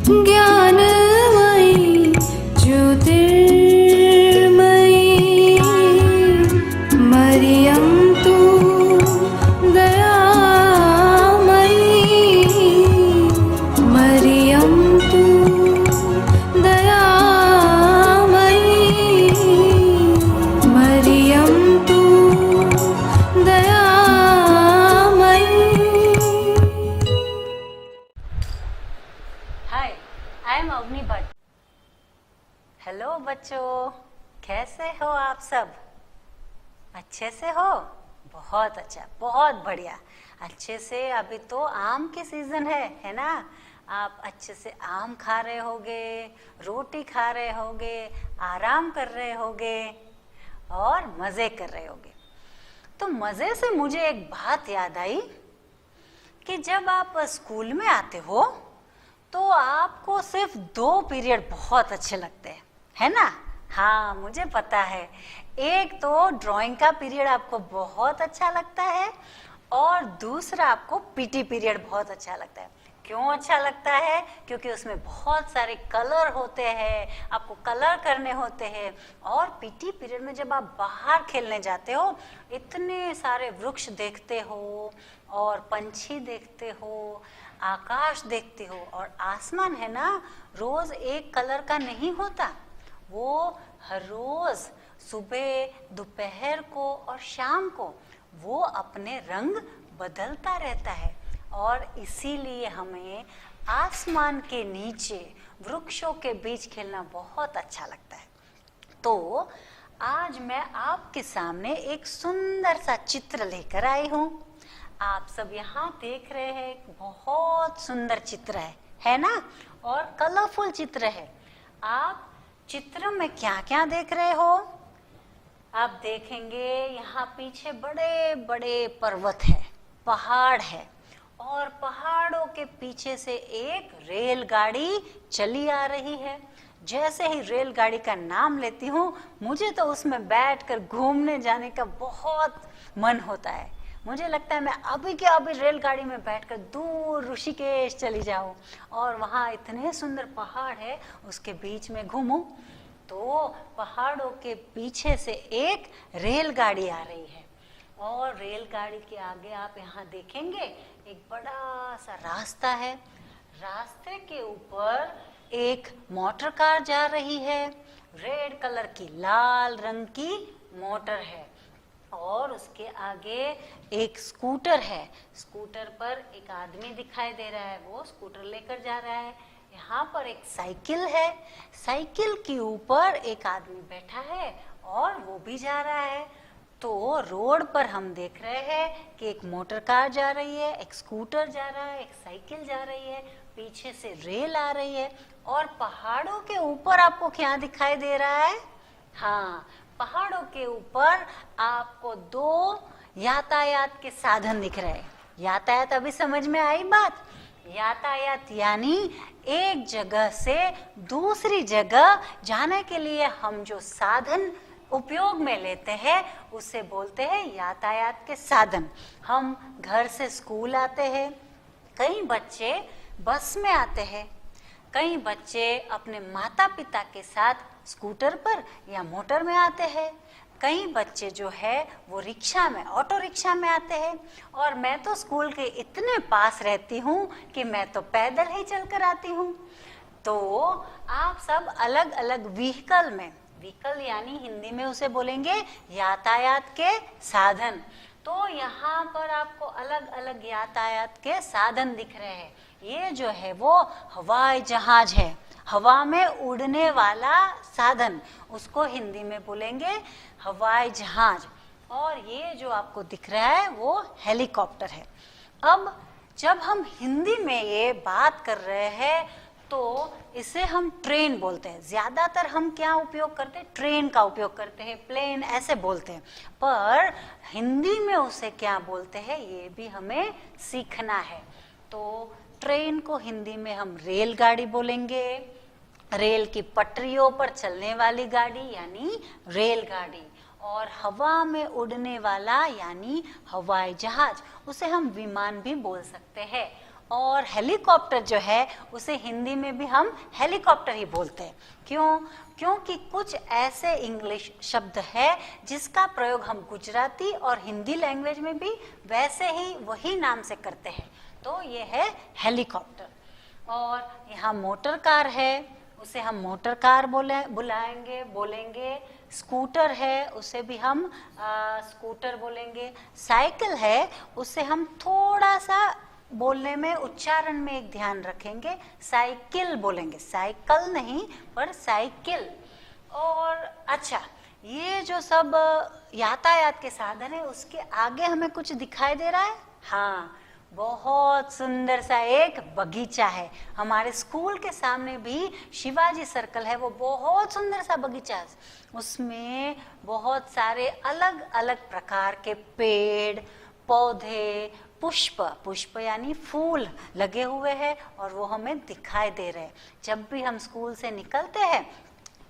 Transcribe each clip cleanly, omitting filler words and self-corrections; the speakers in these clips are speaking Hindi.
ज्ञानमयी ज्योतिर्मयी मरियम तू दयामयी मरियम तू दयामयी मरियम तू दयामयी। Hi, I am Avni Bhatt. Hello बच्चों, कैसे हो आप सब? अच्छे से हो? बहुत अच्छा, बहुत बढ़िया। अच्छे से। अभी तो आम के सीजन है ना? आप अच्छे से आम खा रहे होगे, रोटी खा रहे होगे, आराम कर रहे होगे और मज़े कर रहे होगे। तो मज़े से मुझे एक बात याद आई कि जब आप स्कूल में आते हो तो आपको सिर्फ 2 पीरियड बहुत अच्छे लगते हैं, है ना? हाँ, मुझे पता है। एक तो ड्राइंग का पीरियड आपको बहुत अच्छा लगता है और दूसरा आपको पीटी पीरियड बहुत अच्छा लगता है। क्यों अच्छा लगता है? क्योंकि उसमें बहुत सारे कलर होते हैं, आपको कलर करने होते हैं। और पीटी पीरियड में जब आप बाहर खेलने जाते हो, इतने सारे वृक्ष देखते हो और पंछी देखते हो, आकाश देखते हो। और आसमान है ना, रोज एक कलर का नहीं होता, वो हर रोज सुबह, दोपहर को और शाम को वो अपने रंग बदलता रहता है। और इसीलिए हमें आसमान के नीचे वृक्षों के बीच खेलना बहुत अच्छा लगता है। तो आज मैं आपके सामने एक सुंदर सा चित्र लेकर आई हूँ। आप सब यहाँ देख रहे हैं, बहुत सुंदर चित्र है ना? और कलरफुल चित्र है। आप चित्र में क्या क्या देख रहे हो? आप देखेंगे यहाँ पीछे बड़े बड़े पर्वत है, पहाड़ है, और पहाड़ों के पीछे से एक रेलगाड़ी चली आ रही है। जैसे ही रेलगाड़ी का नाम लेती हूँ, मुझे तो उसमें बैठकर घूमने जाने का बहुत मन होता है। मुझे लगता है मैं अभी के अभी रेलगाड़ी में बैठकर दूर ऋषिकेश चली जाऊं और वहाँ इतने सुंदर पहाड़ है, उसके बीच में घूमूं। तो पहाड़ों के पीछे से एक रेलगाड़ी आ रही है और रेलगाड़ी के आगे आप यहाँ देखेंगे एक बड़ा सा रास्ता है। रास्ते के ऊपर एक मोटर कार जा रही है, रेड कलर की, लाल रंग की मोटर है। और उसके आगे एक स्कूटर है। स्कूटर पर एक आदमी दिखाई दे रहा है, वो स्कूटर लेकर जा रहा है। यहाँ पर एक साइकिल है, साइकिल के ऊपर एक आदमी बैठा है और वो भी जा रहा है। तो रोड पर हम देख रहे हैं कि एक मोटर कार जा रही है, एक स्कूटर जा रहा है, एक साइकिल जा रही है, पीछे से रेल आ रही है। और पहाड़ों के ऊपर आपको क्या दिखाई दे रहा है? हाँ, पहाड़ों के ऊपर आपको 2 यातायात के साधन दिख रहे हैं। यातायात अभी समझ में आई बात? यातायात यानी एक जगह से दूसरी जगह जाने के लिए हम जो साधन उपयोग में लेते हैं उसे बोलते हैं यातायात के साधन। हम घर से स्कूल आते हैं, कई बच्चे बस में आते हैं, कई बच्चे अपने माता पिता के साथ स्कूटर पर या मोटर में आते हैं, कई बच्चे जो है वो रिक्शा में, ऑटो रिक्शा में आते हैं। और मैं तो स्कूल के इतने पास रहती हूँ कि मैं तो पैदल ही चलकर आती हूँ। तो आप सब अलग अलग व्हीकल में, व्हीकल यानी हिंदी में उसे बोलेंगे यातायात के साधन। तो यहाँ पर आपको अलग अलग यातायात के साधन दिख रहे हैं। ये जो है वो हवाई जहाज है, हवा में उड़ने वाला साधन, उसको हिंदी में बोलेंगे हवाई जहाज। और ये जो आपको दिख रहा है वो हेलीकॉप्टर है। अब जब हम हिंदी में ये बात कर रहे हैं तो इसे हम ट्रेन बोलते हैं। ज्यादातर हम क्या उपयोग करते हैं? ट्रेन का उपयोग करते हैं, प्लेन ऐसे बोलते हैं। पर हिंदी में उसे क्या बोलते हैं ये भी हमें सीखना है। तो ट्रेन को हिंदी में हम रेलगाड़ी बोलेंगे। रेल की पटरियों पर चलने वाली गाड़ी यानी रेलगाड़ी। और हवा में उड़ने वाला यानी हवाई जहाज, उसे हम विमान भी बोल सकते हैं। और हेलीकॉप्टर जो है उसे हिंदी में भी हम हेलीकॉप्टर ही बोलते हैं। क्यों? क्योंकि कुछ ऐसे इंग्लिश शब्द है जिसका प्रयोग हम गुजराती और हिंदी लैंग्वेज में भी वैसे ही वही नाम से करते हैं, तो ये है हेलीकॉप्टर। और यहाँ मोटर कार है, उसे हम मोटर कार बोलेंगे। स्कूटर है, उसे भी हम स्कूटर बोलेंगे। साइकिल है, उसे हम थोड़ा सा बोलने में, उच्चारण में एक ध्यान रखेंगे, साइकिल बोलेंगे, साइकिल नहीं पर साइकिल। और अच्छा, ये जो सब यातायात के साधन है उसके आगे हमें कुछ दिखाई दे रहा है। हाँ, बहुत सुंदर सा एक बगीचा है। हमारे स्कूल के सामने भी शिवाजी सर्कल है, वो बहुत सुंदर सा बगीचा है। उसमें बहुत सारे अलग अलग प्रकार के पेड़ पौधे, पुष्प यानी फूल लगे हुए हैं और वो हमें दिखाई दे रहे हैं। जब भी हम स्कूल से निकलते हैं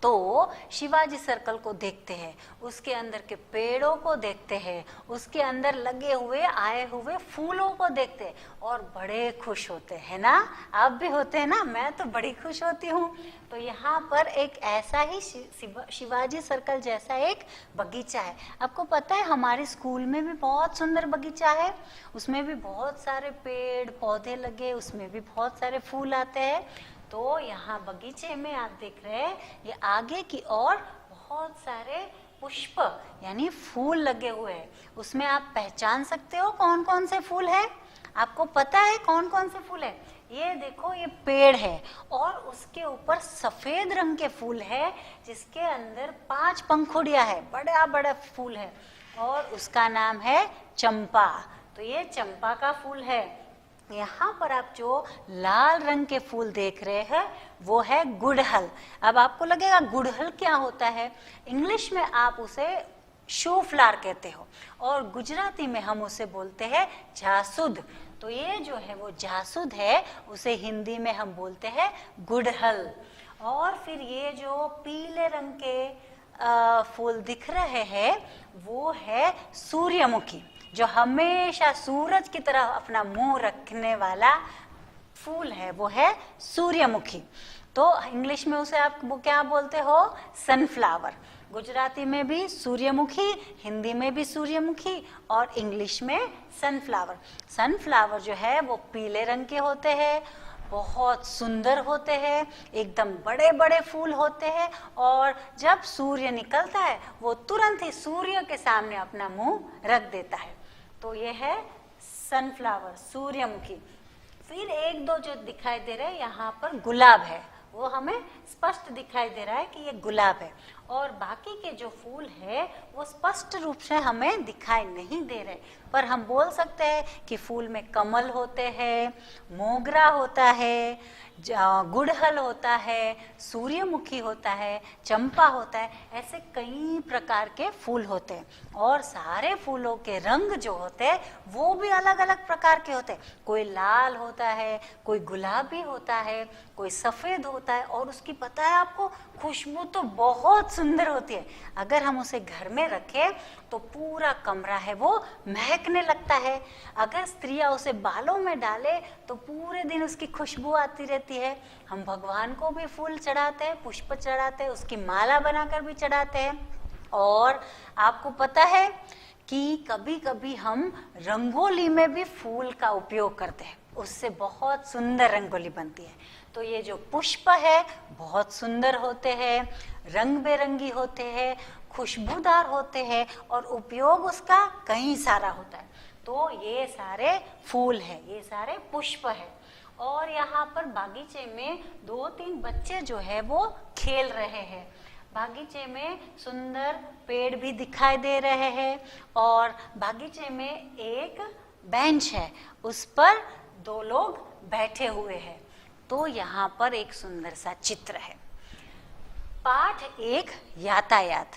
तो शिवाजी सर्कल को देखते हैं, उसके अंदर के पेड़ों को देखते हैं, उसके अंदर लगे हुए आए हुए फूलों को देखते हैं और बड़े खुश होते हैं ना। आप भी होते हैं ना? मैं तो बड़ी खुश होती हूँ। तो यहाँ पर एक ऐसा ही शिवाजी सर्कल जैसा एक बगीचा है। आपको पता है हमारे स्कूल में भी बहुत सुंदर बगीचा है, उसमें भी बहुत सारे पेड़ पौधे लगे, उसमें भी बहुत सारे फूल आते हैं। तो यहाँ बगीचे में आप देख रहे हैं ये आगे की ओर बहुत सारे पुष्प यानी फूल लगे हुए हैं। उसमें आप पहचान सकते हो कौन कौन से फूल है? आपको पता है कौन कौन से फूल है? ये देखो, ये पेड़ है और उसके ऊपर सफेद रंग के फूल है जिसके अंदर 5 पंखुड़ियां है, बड़ा बड़ा फूल है और उसका नाम है चंपा। तो ये चंपा का फूल है। यहाँ पर आप जो लाल रंग के फूल देख रहे हैं वो है गुड़हल। अब आपको लगेगा गुड़हल क्या होता है? इंग्लिश में आप उसे शो फ्लावर कहते हो और गुजराती में हम उसे बोलते हैं जासुद। तो ये जो है वो जासुद है, उसे हिंदी में हम बोलते हैं गुड़हल। और फिर ये जो पीले रंग के फूल दिख रहे हैं वो है सूर्यमुखी, जो हमेशा सूरज की तरफ अपना मुंह रखने वाला फूल है, वो है सूर्यमुखी। तो इंग्लिश में उसे आप वो क्या बोलते हो? सनफ्लावर। गुजराती में भी सूर्यमुखी, हिंदी में भी सूर्यमुखी और इंग्लिश में सनफ्लावर। सनफ्लावर जो है वो पीले रंग के होते हैं, बहुत सुंदर होते हैं, एकदम बड़े बड़े फूल होते हैं और जब सूर्य निकलता है वो तुरंत ही सूर्य के सामने अपना मुंह रख देता है। तो ये है सनफ्लावर, सूर्यमुखी। फिर एक दो जो दिखाई दे रहे हैं यहाँ पर गुलाब है, वो हमें स्पष्ट दिखाई दे रहा है कि ये गुलाब है। और बाकी के जो फूल है वो स्पष्ट रूप से हमें दिखाई नहीं दे रहे, पर हम बोल सकते हैं कि फूल में कमल होते हैं, मोगरा होता है, गुड़हल होता है, सूर्यमुखी होता है, चंपा होता है, ऐसे कई प्रकार के फूल होते हैं। और सारे फूलों के रंग जो होते हैं वो भी अलग अलग प्रकार के होते हैं। कोई लाल होता है, कोई गुलाबी होता है, कोई सफेद होता है और उसकी पता है आपको खुशबू तो बहुत सुंदर होती है। अगर हम उसे घर में रखें तो पूरा कमरा है वो महकने लगता है। अगर स्त्रियां उसे बालों में डाले तो पूरे दिन उसकी खुशबू आती रहती है। हम भगवान को भी फूल चढ़ाते हैं, पुष्प चढ़ाते हैं, उसकी माला बनाकर भी चढ़ाते हैं। और आपको पता है कि कभी कभी हम रंगोली में भी फूल का उपयोग करते हैं, उससे बहुत सुंदर रंगोली बनती है। तो ये जो पुष्प है बहुत सुंदर होते हैं, रंग बेरंगी होते हैं, खुशबूदार होते हैं और उपयोग उसका कई सारा होता है। तो ये सारे फूल है, ये सारे पुष्प है। और यहाँ पर बागीचे में 2-3 बच्चे जो है वो खेल रहे हैं। बागीचे में सुंदर पेड़ भी दिखाई दे रहे हैं और बागीचे में एक बेंच है, उस पर 2 लोग बैठे हुए हैं। तो यहाँ पर एक सुंदर सा चित्र है। पाठ 1 यातायात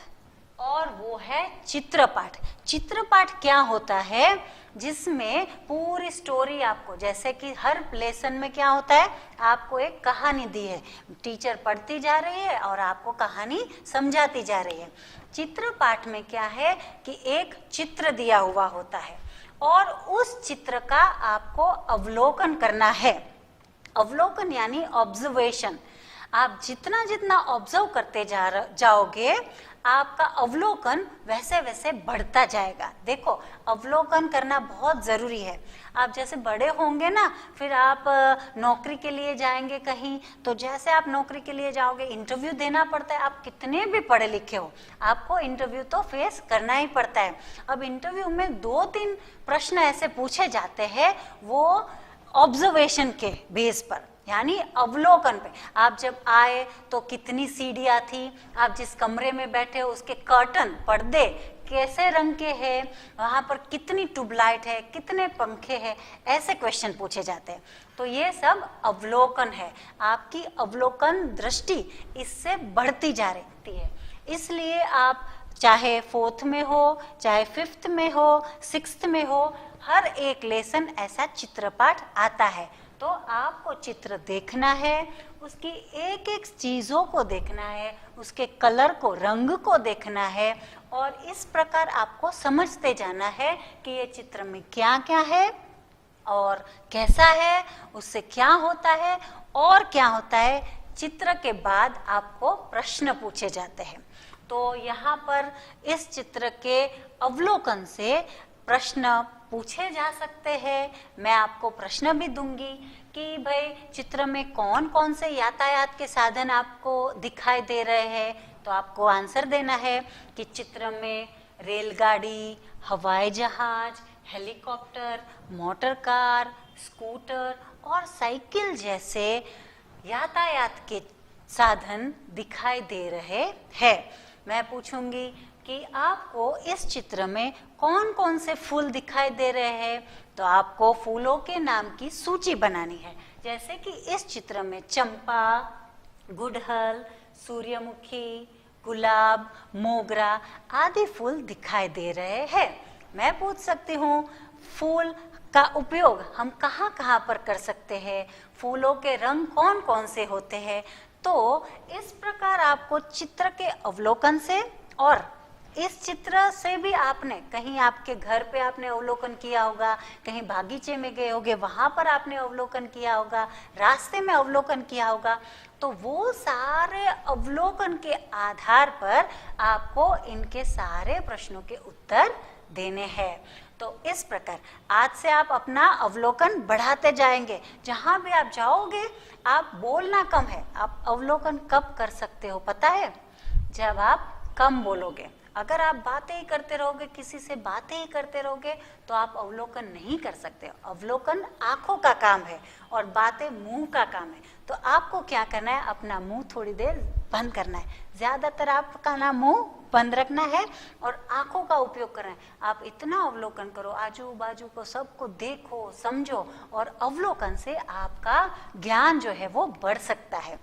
और वो है चित्रपाठ। चित्रपाठ क्या होता है? जिसमें पूरी स्टोरी आपको, जैसे कि हर लेसन में क्या होता है, आपको एक कहानी दी है, टीचर पढ़ती जा रही है और आपको कहानी समझाती जा रही है। चित्रपाठ में क्या है कि एक चित्र दिया हुआ होता है और उस चित्र का आपको अवलोकन करना है। अवलोकन यानी ऑब्जर्वेशन। आप जितना जितना ऑब्जर्व करते जाओगे आपका अवलोकन वैसे वैसे बढ़ता जाएगा। देखो, अवलोकन करना बहुत जरूरी है। आप जैसे बड़े होंगे ना, फिर आप नौकरी के लिए जाएंगे कहीं, तो जैसे आप नौकरी के लिए जाओगे इंटरव्यू देना पड़ता है। आप कितने भी पढ़े लिखे हो, आपको इंटरव्यू तो फेस करना ही पड़ता है। अब इंटरव्यू में 2-3 प्रश्न ऐसे पूछे जाते हैं, वो ऑब्जर्वेशन के बेस पर, यानी अवलोकन पे। आप जब आए तो कितनी सीढ़ियां थी, आप जिस कमरे में बैठे हो उसके कर्टन, पर्दे कैसे रंग के हैं, वहां पर कितनी ट्यूबलाइट है, कितने पंखे हैं, ऐसे क्वेश्चन पूछे जाते हैं। तो ये सब अवलोकन है। आपकी अवलोकन दृष्टि इससे बढ़ती जा रही है। इसलिए आप चाहे 4th में हो, चाहे 5th में हो, 6th में हो, हर एक लेसन ऐसा चित्रपाठ आता है। तो आपको चित्र देखना है, उसकी एक एक चीजों को देखना है, उसके कलर को, रंग को देखना है, और इस प्रकार आपको समझते जाना है कि ये चित्र में क्या क्या है और कैसा है, उससे क्या होता है और क्या होता है। चित्र के बाद आपको प्रश्न पूछे जाते हैं। तो यहाँ पर इस चित्र के अवलोकन से प्रश्न पूछे जा सकते हैं। मैं आपको प्रश्न भी दूंगी कि भाई चित्र में कौन कौन से यातायात के साधन आपको दिखाई दे रहे हैं, तो आपको आंसर देना है कि चित्र में रेलगाड़ी, हवाई जहाज, हेलीकॉप्टर, मोटर कार, स्कूटर और साइकिल जैसे यातायात के साधन दिखाई दे रहे हैं। मैं पूछूंगी कि आपको इस चित्र में कौन कौन से फूल दिखाई दे रहे हैं, तो आपको फूलों के नाम की सूची बनानी है। जैसे कि इस चित्र में चंपा, गुड़हल, सूर्यमुखी, गुलाब, मोगरा आदि फूल दिखाई दे रहे हैं। मैं पूछ सकती हूँ फूल का उपयोग हम कहाँ कहाँ पर कर सकते हैं, फूलों के रंग कौन कौन से होते हैं। तो इस प्रकार आपको चित्र के अवलोकन से, और इस चित्र से भी आपने कहीं आपके घर पे आपने अवलोकन किया होगा, कहीं बागीचे में गए होगे वहां पर आपने अवलोकन किया होगा, रास्ते में अवलोकन किया होगा। तो वो सारे अवलोकन के आधार पर आपको इनके सारे प्रश्नों के उत्तर देने हैं। तो इस प्रकार आज से आप अपना अवलोकन बढ़ाते जाएंगे। जहां भी आप जाओगे, आप बोलना कम है। आप अवलोकन कब कर सकते हो पता है? जब आप कम बोलोगे। अगर आप बातें ही करते रहोगे, किसी से बातें ही करते रहोगे, तो आप अवलोकन नहीं कर सकते। अवलोकन आंखों का काम है और बातें मुंह का काम है। तो आपको क्या करना है, अपना मुंह थोड़ी देर बंद करना है। ज्यादातर आपका ना मुंह बंद रखना है और आंखों का उपयोग करना है। आप इतना अवलोकन करो, आजू बाजू को सबको देखो, समझो, और अवलोकन से आपका ज्ञान जो है वो बढ़ सकता है।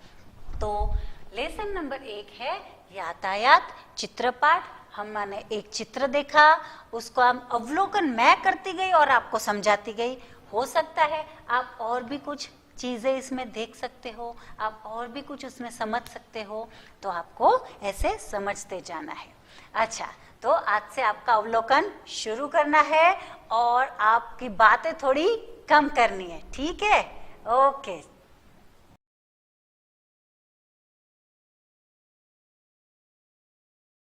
तो लेसन नंबर 1 है यातायात चित्रपाठ। हमने एक चित्र देखा, उसको हम अवलोकन मैं करती गई और आपको समझाती गई। हो सकता है आप और भी कुछ चीजें इसमें देख सकते हो, आप और भी कुछ उसमें समझ सकते हो, तो आपको ऐसे समझते जाना है। अच्छा, तो आज से आपका अवलोकन शुरू करना है और आपकी बातें थोड़ी कम करनी है, ठीक है? ओके।